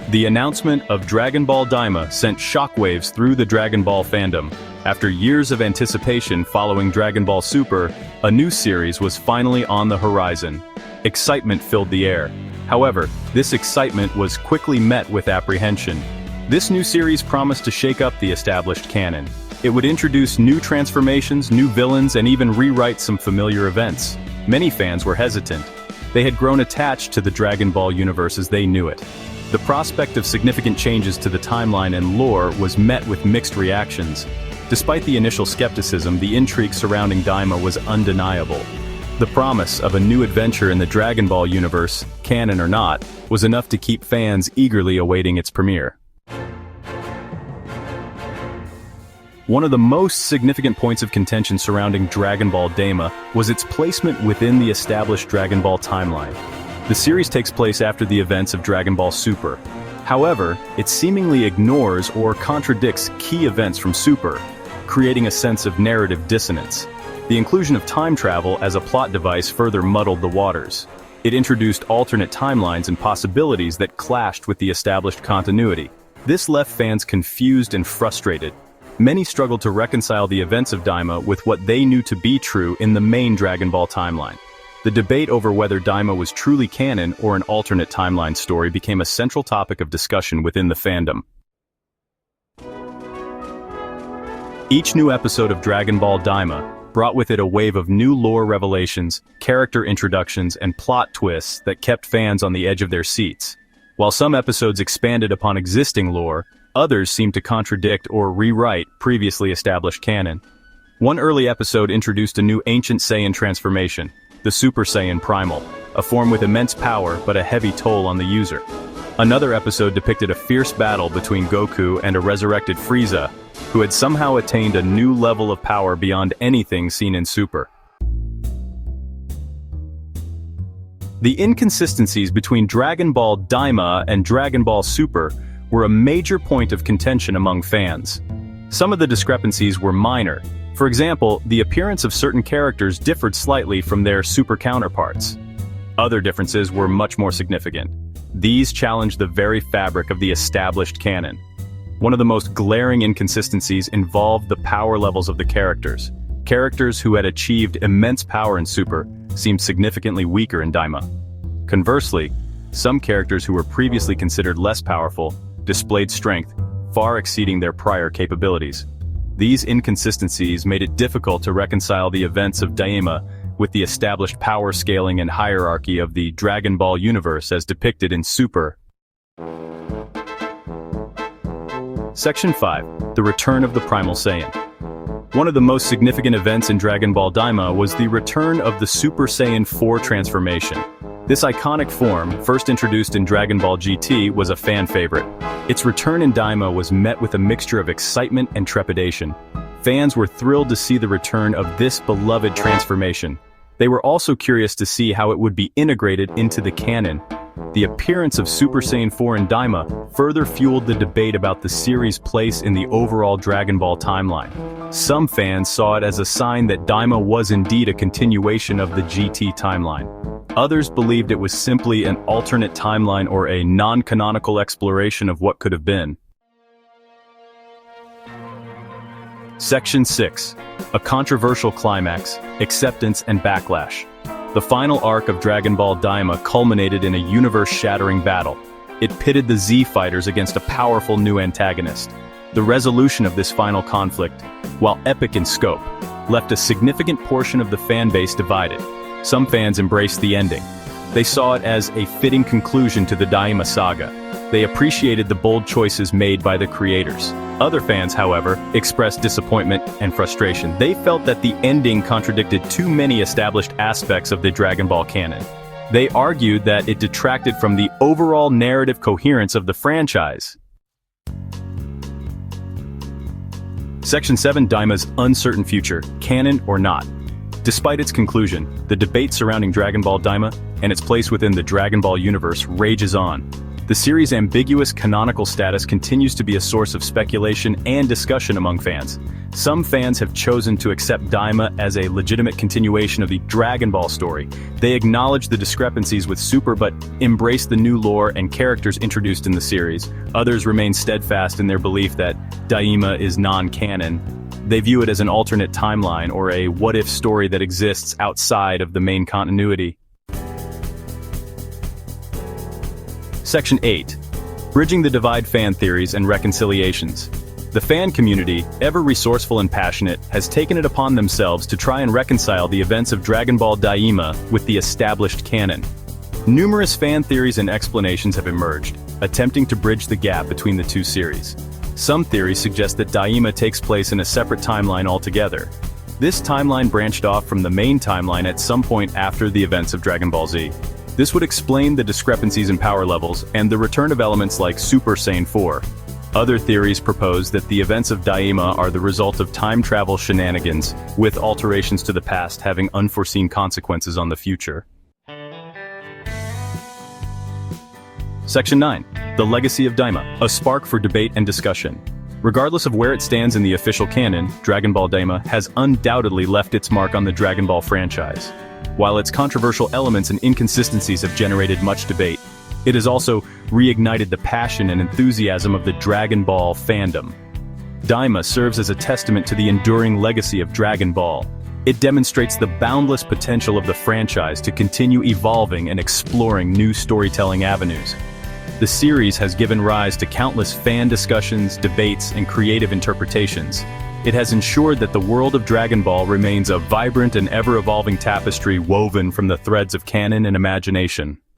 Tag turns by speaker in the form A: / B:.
A: The announcement of Dragon Ball DAIMA sent shockwaves through the Dragon Ball fandom. After years of anticipation following Dragon Ball Super, a new series was finally on the horizon. Excitement filled the air. However, this excitement was quickly met with apprehension. This new series promised to shake up the established canon. It would introduce new transformations, new villains, and even rewrite some familiar events. Many fans were hesitant. They had grown attached to the Dragon Ball universe as they knew it. The prospect of significant changes to the timeline and lore was met with mixed reactions. Despite the initial skepticism, the intrigue surrounding DAIMA was undeniable. The promise of a new adventure in the Dragon Ball universe, canon or not, was enough to keep fans eagerly awaiting its premiere. One of the most significant points of contention surrounding Dragon Ball DAIMA was its placement within the established Dragon Ball timeline. The series takes place after the events of Dragon Ball Super. However, it seemingly ignores or contradicts key events from Super, creating a sense of narrative dissonance. The inclusion of time travel as a plot device further muddled the waters. It introduced alternate timelines and possibilities that clashed with the established continuity. This left fans confused and frustrated. Many struggled to reconcile the events of DAIMA with what they knew to be true in the main Dragon Ball timeline. The debate over whether DAIMA was truly canon or an alternate timeline story became a central topic of discussion within the fandom. Each new episode of Dragon Ball DAIMA brought with it a wave of new lore revelations, character introductions, and plot twists that kept fans on the edge of their seats. While some episodes expanded upon existing lore, others seemed to contradict or rewrite previously established canon. One early episode introduced a new Ancient Saiyan transformation, the Super Saiyan Primal, a form with immense power but a heavy toll on the user. Another episode depicted a fierce battle between Goku and a resurrected Frieza, who had somehow attained a new level of power beyond anything seen in Super. The inconsistencies between Dragon Ball DAIMA and Dragon Ball Super were a major point of contention among fans. Some of the discrepancies were minor. For example, the appearance of certain characters differed slightly from their Super counterparts. Other differences were much more significant. These challenged the very fabric of the established canon. One of the most glaring inconsistencies involved the power levels of the characters. Characters who had achieved immense power in Super seemed significantly weaker in DAIMA. Conversely, some characters who were previously considered less powerful displayed strength far exceeding their prior capabilities. These inconsistencies made it difficult to reconcile the events of DAIMA with the established power scaling and hierarchy of the Dragon Ball universe as depicted in Super. Section 5. The Return of the Primal Saiyan. One of the most significant events in Dragon Ball DAIMA was the return of the Super Saiyan 4 transformation. This iconic form, first introduced in Dragon Ball GT, was a fan favorite. Its return in DAIMA was met with a mixture of excitement and trepidation. Fans were thrilled to see the return of this beloved transformation. They were also curious to see how it would be integrated into the canon. The appearance of Super Saiyan 4 in DAIMA further fueled the debate about the series' place in the overall Dragon Ball timeline. Some fans saw it as a sign that DAIMA was indeed a continuation of the GT timeline. Others believed it was simply an alternate timeline or a non-canonical exploration of what could have been. Section 6. A controversial climax, acceptance and backlash. The final arc of Dragon Ball DAIMA culminated in a universe-shattering battle. It pitted the Z fighters against a powerful new antagonist. The resolution of this final conflict, while epic in scope, left a significant portion of the fan base divided. Some fans embraced the ending. They saw it as a fitting conclusion to the DAIMA saga. They appreciated the bold choices made by the creators. Other fans, however, expressed disappointment and frustration. They felt that the ending contradicted too many established aspects of the Dragon Ball canon. They argued that it detracted from the overall narrative coherence of the franchise. Section 7. DAIMA's uncertain future, canon or not. Despite its conclusion, the debate surrounding Dragon Ball DAIMA and its place within the Dragon Ball universe rages on. The series' ambiguous canonical status continues to be a source of speculation and discussion among fans. Some fans have chosen to accept DAIMA as a legitimate continuation of the Dragon Ball story. They acknowledge the discrepancies with Super but embrace the new lore and characters introduced in the series. Others remain steadfast in their belief that DAIMA is non-canon. They view it as an alternate timeline or a what-if story that exists outside of the main continuity. Section 8. Bridging the Divide fan theories and reconciliations. The fan community, ever resourceful and passionate, has taken it upon themselves to try and reconcile the events of Dragon Ball DAIMA with the established canon. Numerous fan theories and explanations have emerged, attempting to bridge the gap between the two series. Some theories suggest that DAIMA takes place in a separate timeline altogether. This timeline branched off from the main timeline at some point after the events of Dragon Ball Z. This would explain the discrepancies in power levels and the return of elements like Super Saiyan 4. Other theories propose that the events of DAIMA are the result of time travel shenanigans, with alterations to the past having unforeseen consequences on the future. Section 9. The Legacy of DAIMA, a spark for debate and discussion. Regardless of where it stands in the official canon, Dragon Ball DAIMA has undoubtedly left its mark on the Dragon Ball franchise. While its controversial elements and inconsistencies have generated much debate, it has also reignited the passion and enthusiasm of the Dragon Ball fandom. DAIMA serves as a testament to the enduring legacy of Dragon Ball. It demonstrates the boundless potential of the franchise to continue evolving and exploring new storytelling avenues. The series has given rise to countless fan discussions, debates, and creative interpretations. It has ensured that the world of Dragon Ball remains a vibrant and ever-evolving tapestry woven from the threads of canon and imagination.